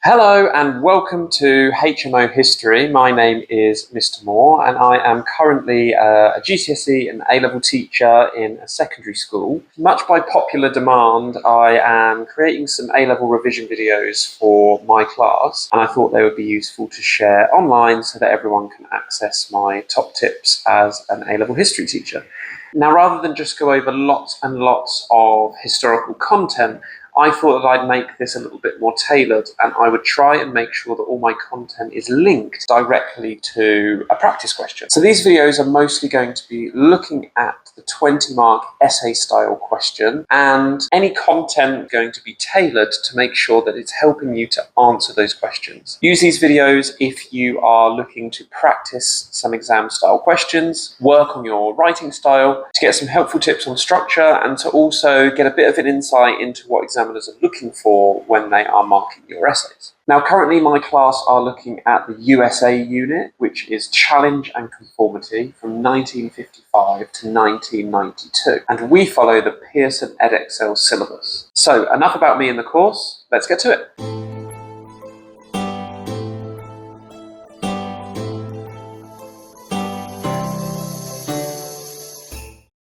Hello and welcome to HMO History. My name is Mr. Moore and I am currently a GCSE and A-level teacher in a secondary school. Much by popular demand, I am creating some A-level revision videos for my class, and I thought they would be useful to share online so that everyone can access my top tips as an A-level history teacher. Now, rather than just go over lots and lots of historical content, I thought that I'd make this a little bit more tailored, and I would try and make sure that all my content is linked directly to a practice question. So these videos are mostly going to be looking at the 20-mark essay style question, and any content going to be tailored to make sure that it's helping you to answer those questions. Use these videos if you are looking to practice some exam style questions, work on your writing style, to get some helpful tips on structure, and to also get a bit of an insight into what examiners are looking for when they are marking your essays. Now, currently my class are looking at the USA unit, which is Challenge and Conformity from 1955 to 1992. And we follow the Pearson Edexcel syllabus. So enough about me in the course, let's get to it.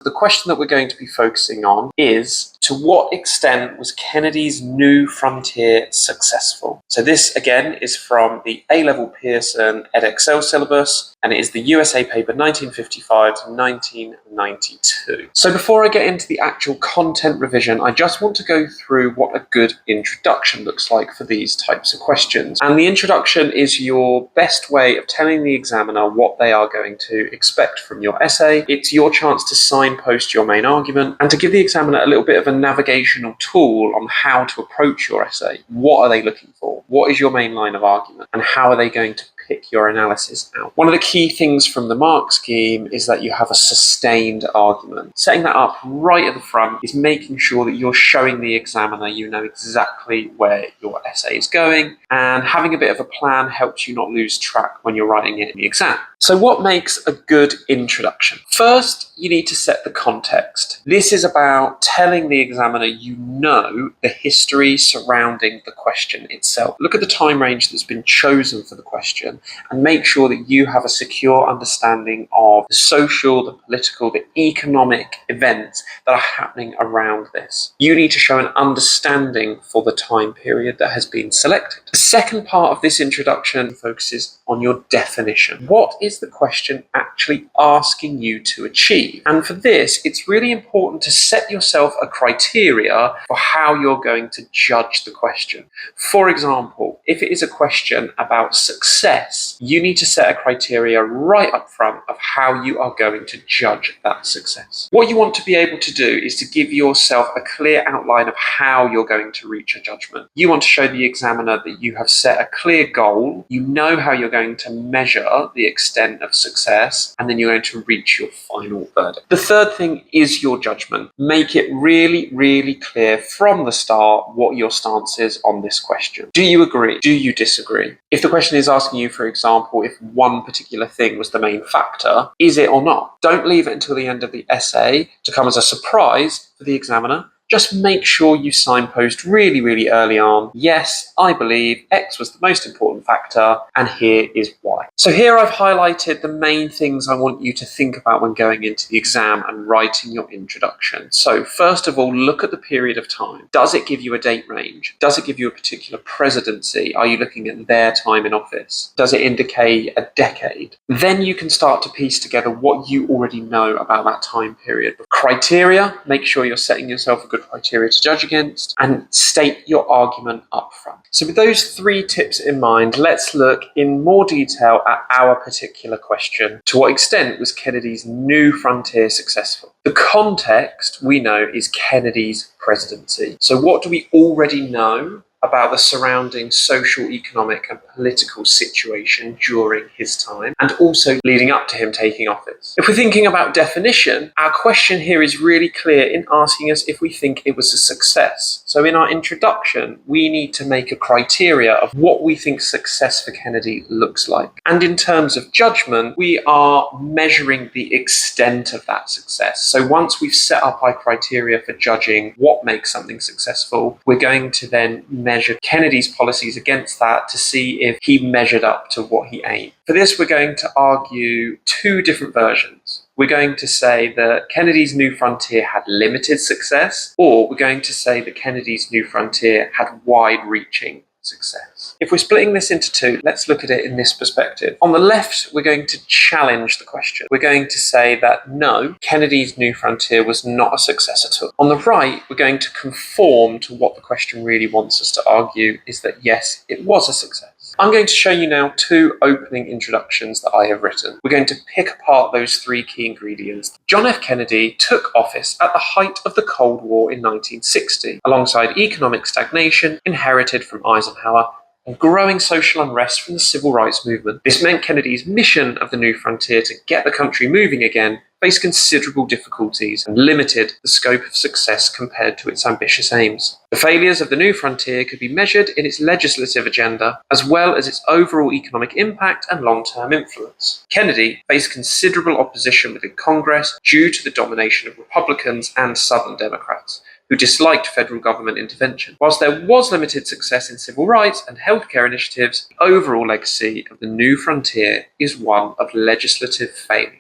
The question that we're going to be focusing on is, to what extent was Kennedy's New Frontier successful? So this, again, is from the A-level Pearson Edexcel syllabus, and it is the USA paper 1955 to 1992. So before I get into the actual content revision, I just want to go through what a good introduction looks like for these types of questions. And the introduction is your best way of telling the examiner what they are going to expect from your essay. It's your chance to signpost your main argument and to give the examiner a little bit of a navigational tool on how to approach your essay. What are they looking for? What is your main line of argument? And how are they going to pick your analysis out? One of the key things from the mark scheme is that you have a sustained argument. Setting that up right at the front is making sure that you're showing the examiner you know exactly where your essay is going, and having a bit of a plan helps you not lose track when you're writing it in the exam. So what makes a good introduction? First, you need to set the context. This is about telling the examiner you know the history surrounding the question itself. Look at the time range that's been chosen for the question and make sure that you have a secure understanding of the social, the political, the economic events that are happening around this. You need to show an understanding for the time period that has been selected. The second part of this introduction focuses on your definition. What is the question actually asking you to achieve? And for this, it's really important to set yourself a criteria for how you're going to judge the question. For example, if it is a question about success, you need to set a criteria right up front of how you are going to judge that success. What you want to be able to do is to give yourself a clear outline of how you're going to reach a judgment. You want to show the examiner that you have set a clear goal, you know how you're going to measure the extent of success, and then you're going to reach your final verdict. The third thing is your judgment. Make it really, really clear from the start what your stance is on this question. Do you agree? Do you disagree? If the question is asking you, for example, if one particular thing was the main factor, is it or not? Don't leave it until the end of the essay to come as a surprise for the examiner. Just make sure you signpost really, really early on, yes, I believe X was the most important factor, and here is why. So here I've highlighted the main things I want you to think about when going into the exam and writing your introduction. So first of all, look at the period of time. Does it give you a date range? Does it give you a particular presidency? Are you looking at their time in office? Does it indicate a decade? Then you can start to piece together what you already know about that time period. Criteria, make sure you're setting yourself a good criteria to judge against, and state your argument up front. So with those three tips in mind, let's look in more detail at our particular question. To what extent was Kennedy's New Frontier successful? The context we know is Kennedy's presidency. So what do we already know about the surrounding social, economic and political situation during his time, and also leading up to him taking office? If we're thinking about definition, our question here is really clear in asking us if we think it was a success. So in our introduction, we need to make a criteria of what we think success for Kennedy looks like. And in terms of judgment, we are measuring the extent of that success. So once we've set up our criteria for judging what makes something successful, we're going to then measured Kennedy's policies against that to see if he measured up to what he aimed. For this, we're going to argue two different versions. We're going to say that Kennedy's New Frontier had limited success, or we're going to say that Kennedy's New Frontier had wide-reaching success. If we're splitting this into two, let's look at it in this perspective. On the left, we're going to challenge the question. We're going to say that no, Kennedy's New Frontier was not a success at all. On the right, we're going to conform to what the question really wants us to argue, is that yes, it was a success. I'm going to show you now two opening introductions that I have written. We're going to pick apart those three key ingredients. John F. Kennedy took office at the height of the Cold War in 1960, alongside economic stagnation inherited from Eisenhower and growing social unrest from the civil rights movement. This meant Kennedy's mission of the New Frontier to get the country moving again faced considerable difficulties and limited the scope of success compared to its ambitious aims. The failures of the New Frontier could be measured in its legislative agenda, as well as its overall economic impact and long-term influence. Kennedy faced considerable opposition within Congress due to the domination of Republicans and Southern Democrats, who disliked federal government intervention. Whilst there was limited success in civil rights and healthcare initiatives, the overall legacy of the New Frontier is one of legislative failure.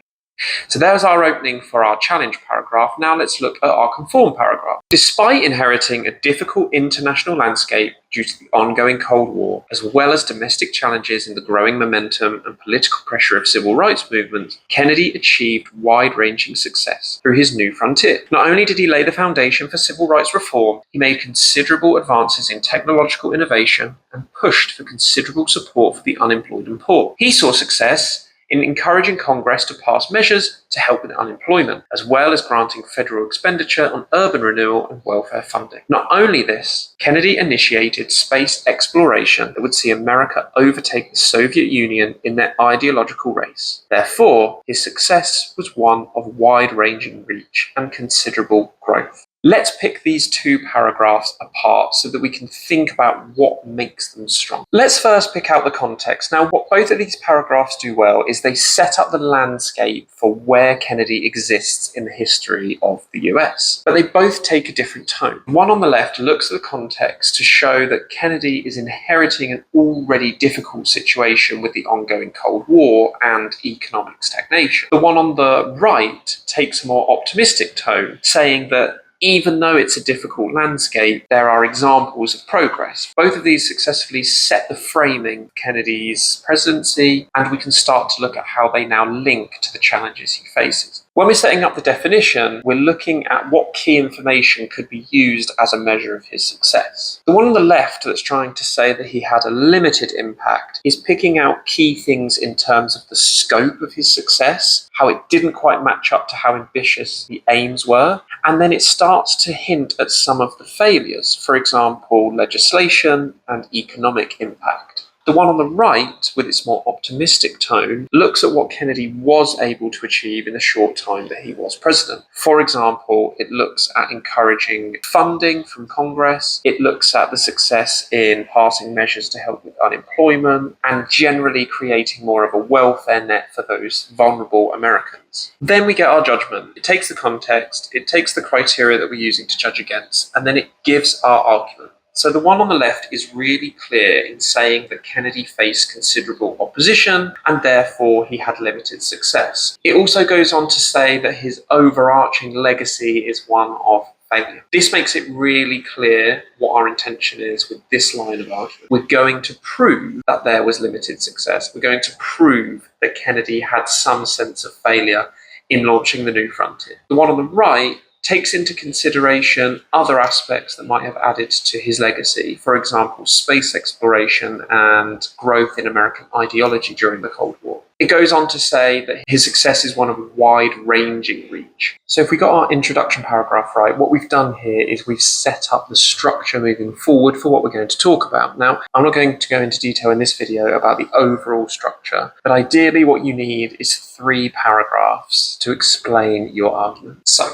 So there's our opening for our challenge paragraph. Now let's look at our conform paragraph. Despite inheriting a difficult international landscape due to the ongoing Cold War, as well as domestic challenges in the growing momentum and political pressure of civil rights movements, Kennedy achieved wide-ranging success through his New Frontier. Not only did he lay the foundation for civil rights reform, he made considerable advances in technological innovation and pushed for considerable support for the unemployed and poor. He saw success in encouraging Congress to pass measures to help with unemployment, as well as granting federal expenditure on urban renewal and welfare funding. Not only this, Kennedy initiated space exploration that would see America overtake the Soviet Union in their ideological race. Therefore, his success was one of wide-ranging reach and considerable growth. Let's pick these two paragraphs apart so that we can think about what makes them strong. Let's first pick out the context. Now, what both of these paragraphs do well is they set up the landscape for where Kennedy exists in the history of the US. But they both take a different tone. One on the left looks at the context to show that Kennedy is inheriting an already difficult situation with the ongoing Cold War and economic stagnation. The one on the right takes a more optimistic tone, saying that even though it's a difficult landscape, there are examples of progress. Both of these successfully set the framing of Kennedy's presidency, and we can start to look at how they now link to the challenges he faces. When we're setting up the definition, we're looking at what key information could be used as a measure of his success. The one on the left that's trying to say that he had a limited impact is picking out key things in terms of the scope of his success, how it didn't quite match up to how ambitious the aims were, and then it starts to hint at some of the failures, for example, legislation and economic impact. The one on the right, with its more optimistic tone, looks at what Kennedy was able to achieve in the short time that he was president. For example, it looks at encouraging funding from Congress, it looks at the success in passing measures to help with unemployment, and generally creating more of a welfare net for those vulnerable Americans. Then we get our judgment. It takes the context, it takes the criteria that we're using to judge against, and then it gives our argument. So the one on the left is really clear in saying that Kennedy faced considerable opposition and therefore he had limited success. It also goes on to say that his overarching legacy is one of failure. This makes it really clear what our intention is with this line of argument. We're going to prove that there was limited success. We're going to prove that Kennedy had some sense of failure in launching the New Frontier. The one on the right takes into consideration other aspects that might have added to his legacy, for example, space exploration and growth in American ideology during the Cold War. It goes on to say that his success is one of wide-ranging reach. So if we got our introduction paragraph right, what we've done here is we've set up the structure moving forward for what we're going to talk about. Now, I'm not going to go into detail in this video about the overall structure, but ideally what you need is 3 paragraphs to explain your argument. So,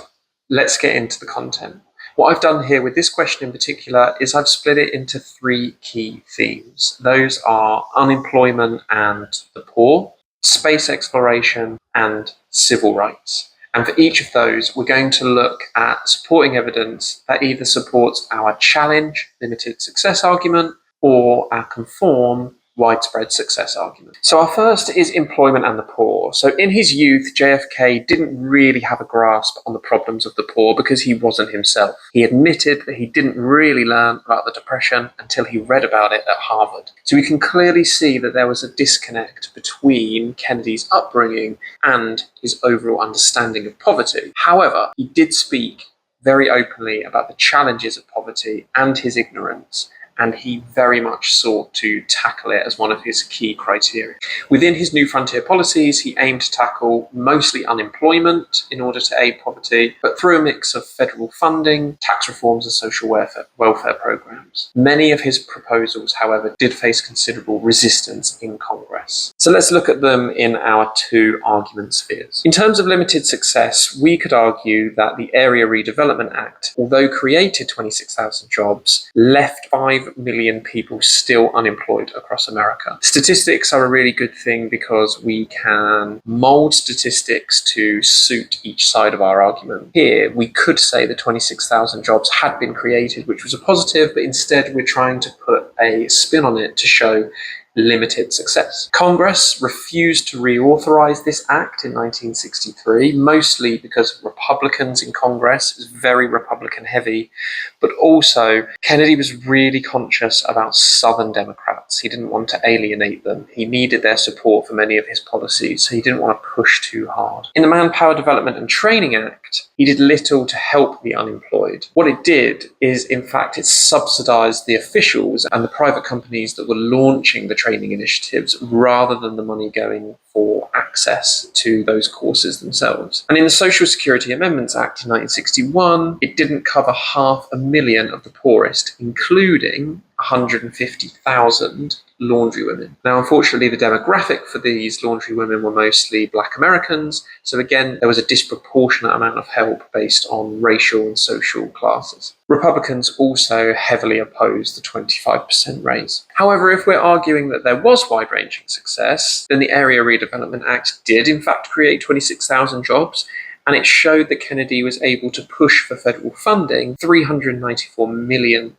let's get into the content. What I've done here with this question in particular is I've split it into 3 key themes. Those are unemployment and the poor, space exploration, and civil rights. And for each of those, we're going to look at supporting evidence that either supports our challenge, limited success argument, or our conform, widespread success argument. So our first is employment and the poor. So in his youth, JFK didn't really have a grasp on the problems of the poor because he wasn't himself. He admitted that he didn't really learn about the Depression until he read about it at Harvard. So we can clearly see that there was a disconnect between Kennedy's upbringing and his overall understanding of poverty. However, he did speak very openly about the challenges of poverty and his ignorance, and he very much sought to tackle it as one of his key criteria. Within his New Frontier policies, he aimed to tackle mostly unemployment in order to aid poverty, but through a mix of federal funding, tax reforms, and social welfare programs. Many of his proposals, however, did face considerable resistance in Congress. So let's look at them in our two argument spheres. In terms of limited success, we could argue that the Area Redevelopment Act, although created 26,000 jobs, left 5 million people still unemployed across America. Statistics are a really good thing because we can mold statistics to suit each side of our argument. Here, we could say that 26,000 jobs had been created, which was a positive, but instead we're trying to put a spin on it to show limited success. Congress refused to reauthorize this act in 1963, mostly because Republicans in Congress, it was very Republican heavy, but also Kennedy was really conscious about Southern Democrats. He didn't want to alienate them. He needed their support for many of his policies, so he didn't want to push too hard. In the Manpower Development and Training Act, he did little to help the unemployed. What it did is, in fact, it subsidized the officials and the private companies that were launching the training initiatives rather than the money going for access to those courses themselves. And in the Social Security Amendments Act in 1961, it didn't cover 500,000 of the poorest, including 150,000 laundry women. Now, unfortunately, the demographic for these laundry women were mostly Black Americans, so again, there was a disproportionate amount of help based on racial and social classes. Republicans also heavily opposed the 25% raise. However, if we're arguing that there was wide-ranging success, then the Area Redevelopment Act did in fact create 26,000 jobs, and it showed that Kennedy was able to push for federal funding, $394 million,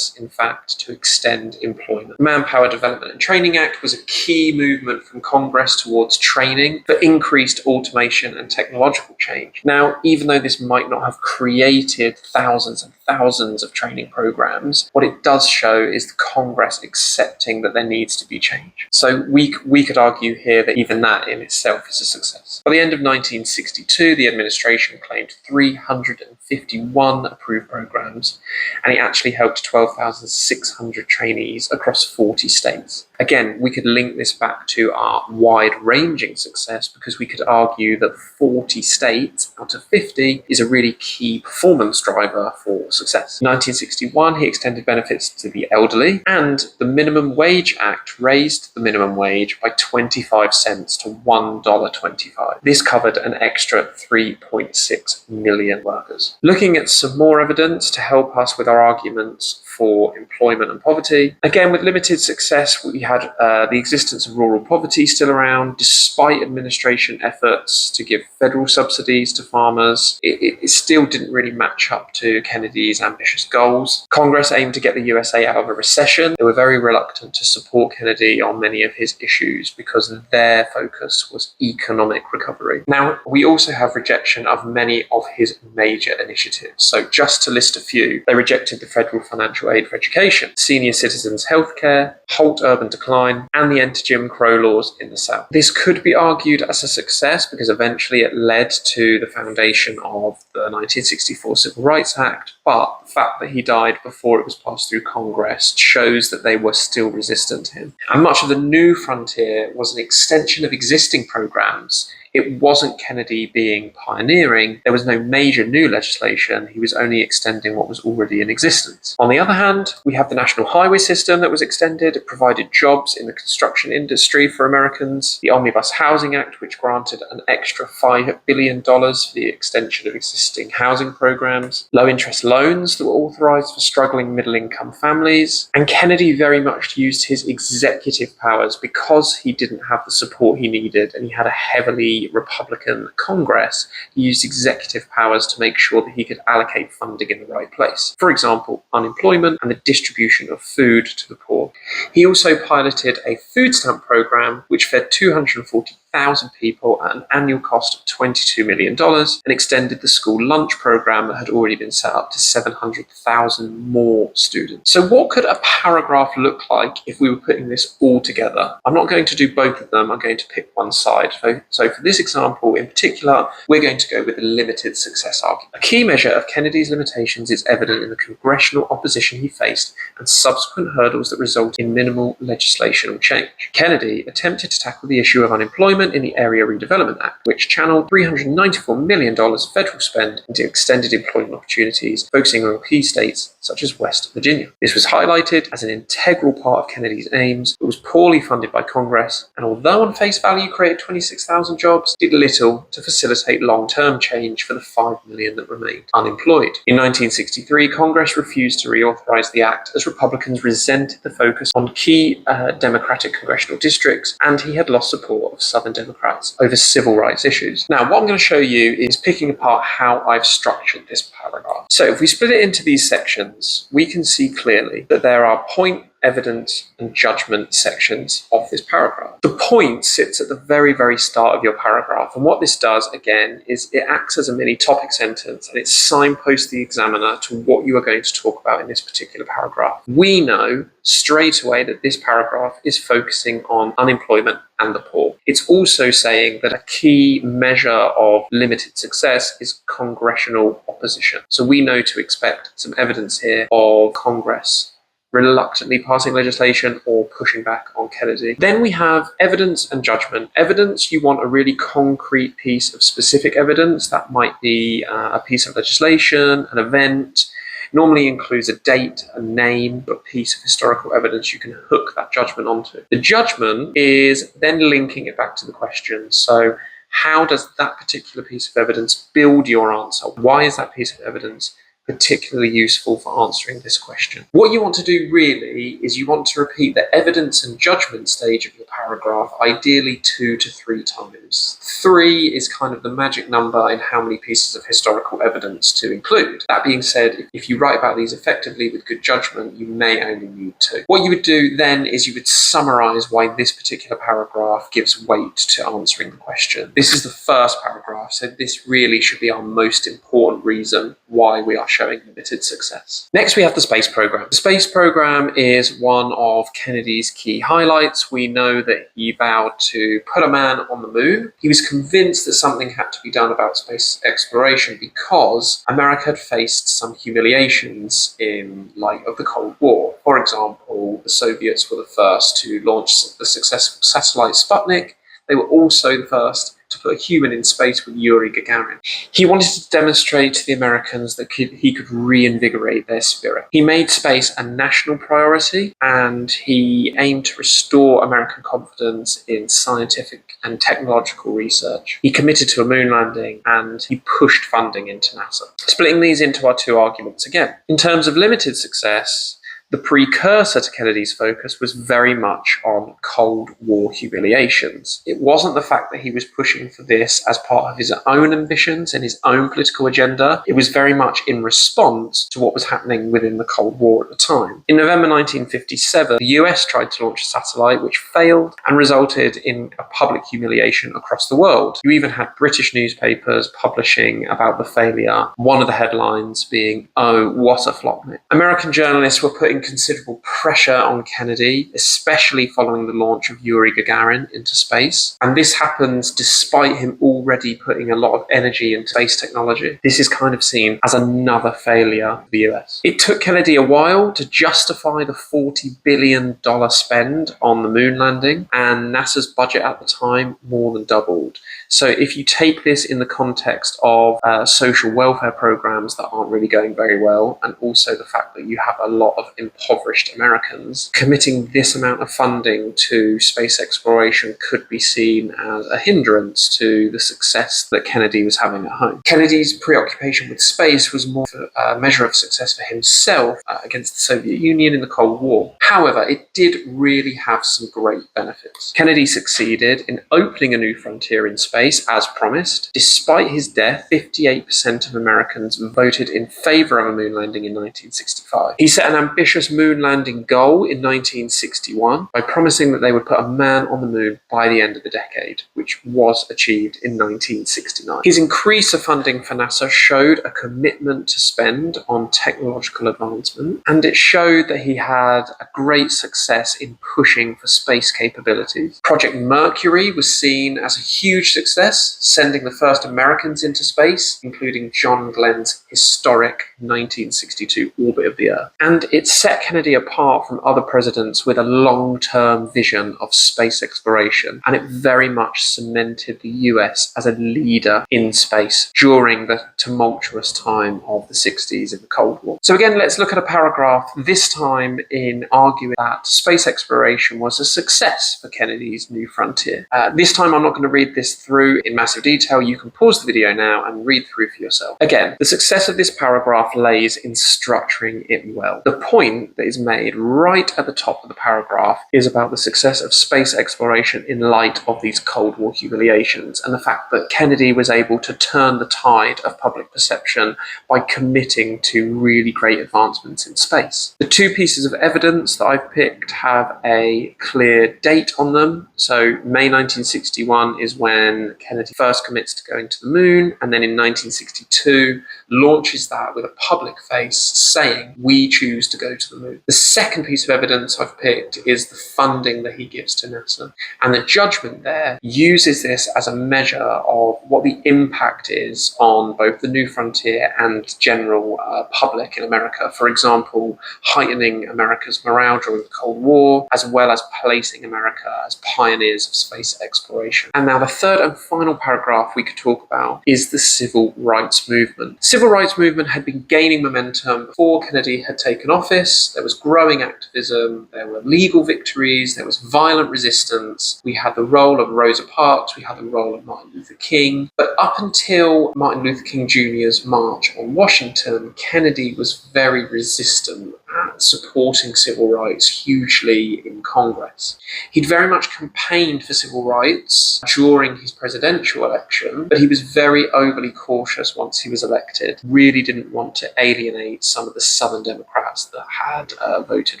in fact, to extend employment. The Manpower Development and Training Act was a key movement from Congress towards training for increased automation and technological change. Now, even though this might not have created thousands and thousands of training programs, what it does show is the Congress accepting that there needs to be change. So we could argue here that even that in itself is a success. By the end of 1962, the administration claimed 351 approved programs, and it actually helped 12,600 trainees across 40 states. Again, we could link this back to our wide-ranging success because we could argue that 40 states out of 50 is a really key performance driver for success. In 1961, he extended benefits to the elderly, and the Minimum Wage Act raised the minimum wage by 25 cents to $1.25. This covered an extra 3.6 million workers. Looking at some more evidence to help us with our arguments for employment and poverty. Again, with limited success, we had the existence of rural poverty still around, despite administration efforts to give federal subsidies to farmers. It still didn't really match up to Kennedy's ambitious goals. Congress aimed to get the USA out of a recession. They were very reluctant to support Kennedy on many of his issues because their focus was economic recovery. Now, we also have rejection of many of his major initiatives. So just to list a few, they rejected the federal financial aid for education, senior citizens healthcare, halt urban decline, and the end to Jim Crow laws in the South. This could be argued as a success because eventually it led to the foundation of the 1964 Civil Rights Act, but the fact that he died before it was passed through Congress shows that they were still resistant to him. And much of the New Frontier was an extension of existing programs. It wasn't Kennedy being pioneering. There was no major new legislation. He was only extending what was already in existence. On the other hand, we have the National Highway System that was extended. It provided jobs in the construction industry for Americans. The Omnibus Housing Act, which granted an extra $5 billion for the extension of existing housing programs. Low-interest loans loans that were authorized for struggling middle-income families. And Kennedy very much used his executive powers because he didn't have the support he needed and he had a heavily Republican Congress. He used executive powers to make sure that he could allocate funding in the right place. For example, unemployment and the distribution of food to the poor. He also piloted a food stamp program which fed 240,000 people at an annual cost of $22 million and extended the school lunch program that had already been set up to 700,000 more students. So what could a paragraph look like if we were putting this all together? I'm not going to do both of them, I'm going to pick one side. So for this example in particular, we're going to go with the limited success argument. A key measure of Kennedy's limitations is evident in the congressional opposition he faced and subsequent hurdles that result in minimal legislational change. Kennedy attempted to tackle the issue of unemployment in the Area Redevelopment Act, which channeled $394 million federal spend into extended employment opportunities, focusing on key states such as West Virginia. This was highlighted as an integral part of Kennedy's aims, but was poorly funded by Congress, and although on face value created 26,000 jobs, did little to facilitate long-term change for the 5 million that remained unemployed. In 1963, Congress refused to reauthorize the act as Republicans resented the focus on key Democratic congressional districts, and he had lost support of Southern Democrats over civil rights issues. Now, what I'm going to show you is picking apart how I've structured this paragraph. So if we split it into these sections, we can see clearly that there are point, evidence, and judgment sections of this paragraph. The point sits at the very, very start of your paragraph, and what this does, again, is it acts as a mini topic sentence, and it signposts the examiner to what you are going to talk about in this particular paragraph. We know straight away that this paragraph is focusing on unemployment and the poor. It's also saying that a key measure of limited success is congressional opposition. So we know to expect some evidence here of Congress reluctantly passing legislation or pushing back on Kennedy. Then we have evidence and judgment. Evidence, you want a really concrete piece of specific evidence. That might be a piece of legislation, an event. Normally includes a date, a name, a piece of historical evidence you can hook that judgment onto. The judgment is then linking it back to the question. So how does that particular piece of evidence build your answer? Why is that piece of evidence particularly useful for answering this question? What you want to do really is you want to repeat the evidence and judgment stage of your paragraph, ideally 2 to 3 times. 3 is kind of the magic number in how many pieces of historical evidence to include. That being said, if you write about these effectively with good judgment, you may only need 2. What you would do then is you would summarize why this particular paragraph gives weight to answering the question. This is the first paragraph, so this really should be our most important reason why we are showing limited success. Next, we have the space program. The space program is one of Kennedy's key highlights. We know that he vowed to put a man on the moon. He was convinced that something had to be done about space exploration because America had faced some humiliations in light of the Cold War. For example, the Soviets were the first to launch the successful satellite Sputnik. They were also the first to put a human in space with Yuri Gagarin. He wanted to demonstrate to the Americans that he could reinvigorate their spirit. He made space a national priority, and he aimed to restore American confidence in scientific and technological research. He committed to a moon landing, and he pushed funding into NASA. Splitting these into our 2 arguments again. In terms of limited success, the precursor to Kennedy's focus was very much on Cold War humiliations. It wasn't the fact that he was pushing for this as part of his own ambitions and his own political agenda. It was very much in response to what was happening within the Cold War at the time. In November 1957, the US tried to launch a satellite which failed and resulted in a public humiliation across the world. You even had British newspapers publishing about the failure, one of the headlines being, "Oh, what a flopnik." American journalists were putting considerable pressure on Kennedy, especially following the launch of Yuri Gagarin into space. And this happens despite him already putting a lot of energy into space technology. This is kind of seen as another failure of the US. It took Kennedy a while to justify the $40 billion spend on the moon landing, and NASA's budget at the time more than doubled. So if you take this in the context of social welfare programs that aren't really going very well, and also the fact that you have a lot of impoverished Americans, committing this amount of funding to space exploration could be seen as a hindrance to the success that Kennedy was having at home. Kennedy's preoccupation with space was more a measure of success for himself against the Soviet Union in the Cold War. However, it did really have some great benefits. Kennedy succeeded in opening a new frontier in space, as promised. Despite his death, 58% of Americans voted in favor of a moon landing in 1965. He set an ambitious moon landing goal in 1961 by promising that they would put a man on the moon by the end of the decade, which was achieved in 1969. His increase of funding for NASA showed a commitment to spend on technological advancement, and it showed that he had a great success in pushing for space capabilities. Project Mercury was seen as a huge success, sending the first Americans into space, including John Glenn's historic 1962 orbit of the Earth. And it set Kennedy apart from other presidents with a long-term vision of space exploration, and it very much cemented the US as a leader in space during the tumultuous time of the 60s in the Cold War. So again, let's look at a paragraph, this time in arguing that space exploration was a success for Kennedy's new frontier. This time I'm not going to read this through in massive detail. You can pause the video now and read through for yourself. Again, the success of this paragraph lays in structuring it well. The point that is made right at the top of the paragraph is about the success of space exploration in light of these Cold War humiliations and the fact that Kennedy was able to turn the tide of public perception by committing to really great advancements in space. The two pieces of evidence that I've picked have a clear date on them. So May 1961 is when Kennedy first commits to going to the moon, and then in 1962 launches that with a public face saying, "We choose to go to the moon." The second piece of evidence I've picked is the funding that he gives to NASA. And the judgment there uses this as a measure of what the impact is on both the new frontier and general public in America. For example, heightening America's morale during the Cold War, as well as placing America as pioneers of space exploration. And now the third and final paragraph we could talk about is the civil rights movement. Civil rights movement had been gaining momentum before Kennedy had taken office. There was growing activism, there were legal victories, there was violent resistance. We had the role of Rosa Parks, we had the role of Martin Luther King. But up until Martin Luther King Jr.'s March on Washington, Kennedy was very resistant at supporting civil rights hugely in Congress. He'd very much campaigned for civil rights during his presidential election, but he was very overly cautious once he was elected. Really didn't want to alienate some of the Southern Democrats that had voted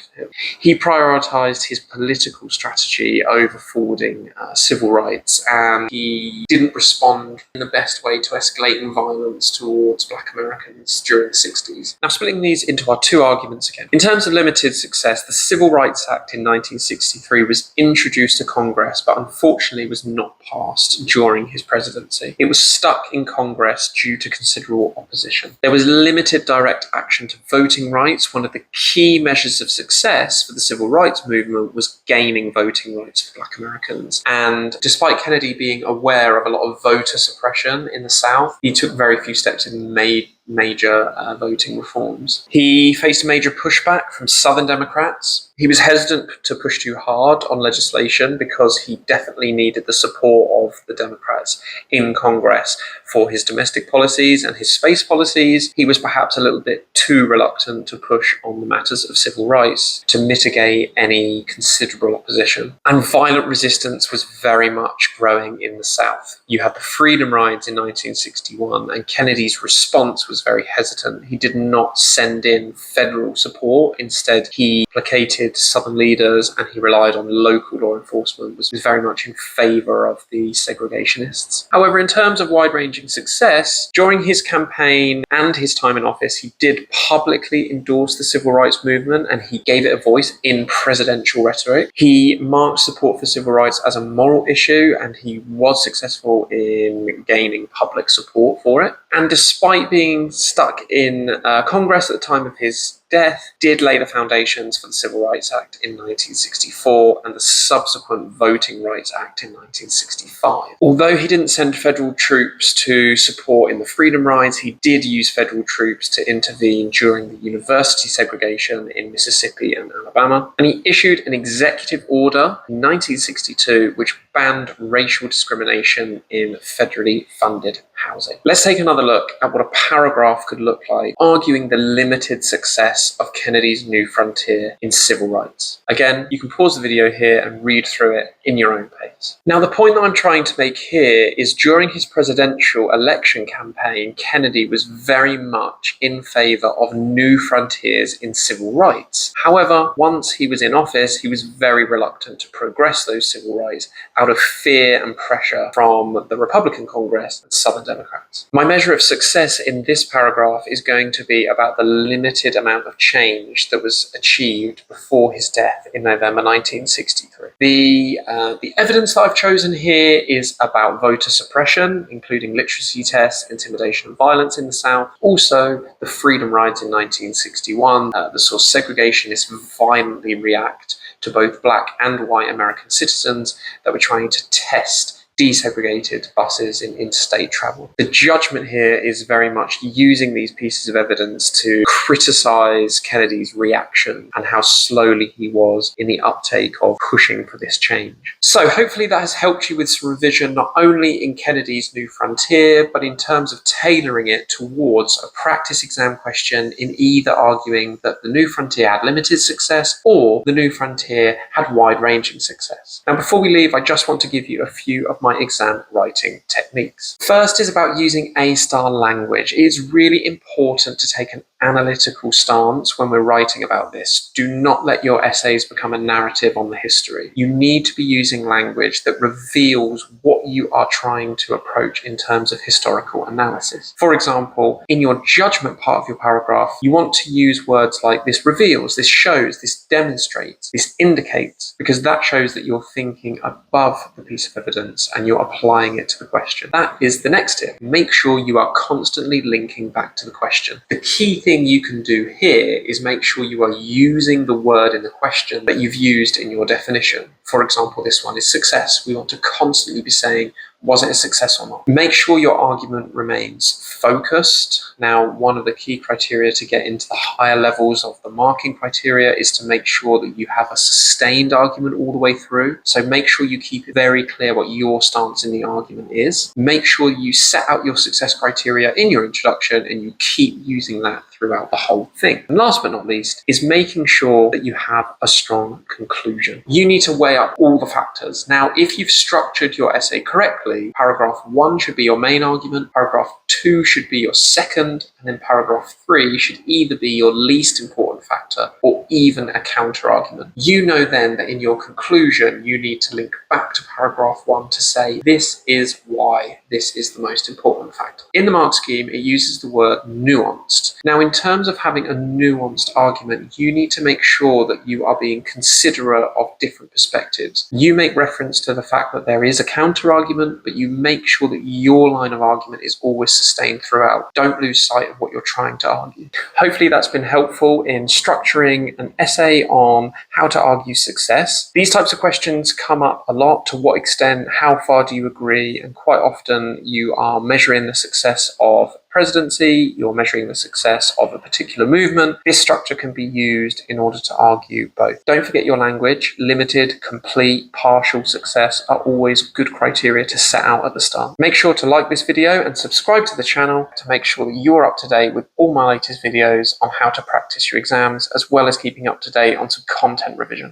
for him. He prioritized his political strategy over forwarding civil rights, and he didn't respond in the best way to escalating violence towards Black Americans during the 60s. Now, splitting these into our two arguments again. In terms of limited success, the Civil Rights Act in 1963 was introduced to Congress, but unfortunately was not passed during his presidency. It was stuck in Congress due to considerable opposition. There was limited direct action to voting rights. One of the key measures of success for the civil rights movement was gaining voting rights for Black Americans. And despite Kennedy being aware of a lot of voter suppression in the South, he took very few steps in major voting reforms. He faced major pushback from Southern Democrats. He was hesitant to push too hard on legislation because he definitely needed the support of the Democrats in Congress for his domestic policies and his space policies. He was perhaps a little bit too reluctant to push on the matters of civil rights to mitigate any considerable opposition. And violent resistance was very much growing in the South. You had the Freedom Rides in 1961, and Kennedy's response was very hesitant. He did not send in federal support. Instead, he placated Southern leaders and he relied on local law enforcement, was very much in favor of the segregationists. However, in terms of wide-ranging success, during his campaign and his time in office, he did publicly endorse the civil rights movement and he gave it a voice in presidential rhetoric. He marked support for civil rights as a moral issue and he was successful in gaining public support for it. And despite being stuck in Congress at the time of his death did lay the foundations for the Civil Rights Act in 1964 and the subsequent Voting Rights Act in 1965. Although he didn't send federal troops to support in the freedom rides, he did use federal troops to intervene during the university segregation in Mississippi and Alabama, and he issued an executive order in 1962 which banned racial discrimination in federally funded housing. Let's take another look at what a paragraph could look like arguing the limited success of Kennedy's New Frontier in civil rights. Again, you can pause the video here and read through it in your own pace. Now, the point that I'm trying to make here is during his presidential election campaign, Kennedy was very much in favor of new frontiers in civil rights. However, once he was in office, he was very reluctant to progress those civil rights out of fear and pressure from the Republican Congress and Southern Democrats. My measure of success in this paragraph is going to be about the limited amount of change that was achieved before his death in November 1963. The evidence that I've chosen here is about voter suppression, including literacy tests, intimidation and violence in the South, also the freedom rides in 1961, the sort of segregationists violently react to both black and white American citizens that were trying to test desegregated buses in interstate travel. The judgment here is very much using these pieces of evidence to criticize Kennedy's reaction and how slowly he was in the uptake of pushing for this change. So hopefully that has helped you with some revision, not only in Kennedy's New Frontier, but in terms of tailoring it towards a practice exam question in either arguing that the New Frontier had limited success or the New Frontier had wide-ranging success. Now, before we leave, I just want to give you a few of my exam writing techniques. First is about using A-star language. It is really important to take an analytical stance when we're writing about this. Do not let your essays become a narrative on the history. You need to be using language that reveals what you are trying to approach in terms of historical analysis. For example, in your judgment part of your paragraph, you want to use words like this reveals, this shows, this demonstrates, this indicates, because that shows that you're thinking above the piece of evidence and you're applying it to the question. That is the next tip. Make sure you are constantly linking back to the question. The key thing you can do here is make sure you are using the word in the question that you've used in your definition. For example, this one is success. We want to constantly be saying, was it a success or not? Make sure your argument remains focused. Now, one of the key criteria to get into the higher levels of the marking criteria is to make sure that you have a sustained argument all the way through. So make sure you keep it very clear what your stance in the argument is. Make sure you set out your success criteria in your introduction and you keep using that throughout the whole thing. And last but not least is making sure that you have a strong conclusion. You need to weigh up all the factors. Now, if you've structured your essay correctly, paragraph 1 should be your main argument, paragraph 2 should be your second, and then paragraph 3 should either be your least important factor or even a counter argument. You know then that in your conclusion, you need to link back to paragraph 1 to say, this is why this is the most important factor. In the mark scheme, it uses the word nuanced. Now, in terms of having a nuanced argument, you need to make sure that you are being considerate of different perspectives. You make reference to the fact that there is a counter argument, but you make sure that your line of argument is always sustained throughout. Don't lose sight of what you're trying to argue. Hopefully that's been helpful in structuring an essay on how to argue success. These types of questions come up a lot. To what extent, how far do you agree? And quite often you are measuring the success of presidency, you're measuring the success of a particular movement. This structure can be used in order to argue both. Don't forget your language. Limited, complete, partial success are always good criteria to set out at the start. Make sure to like this video and subscribe to the channel to make sure that you're up to date with all my latest videos on how to practice your exams, as well as keeping up to date on some content revision.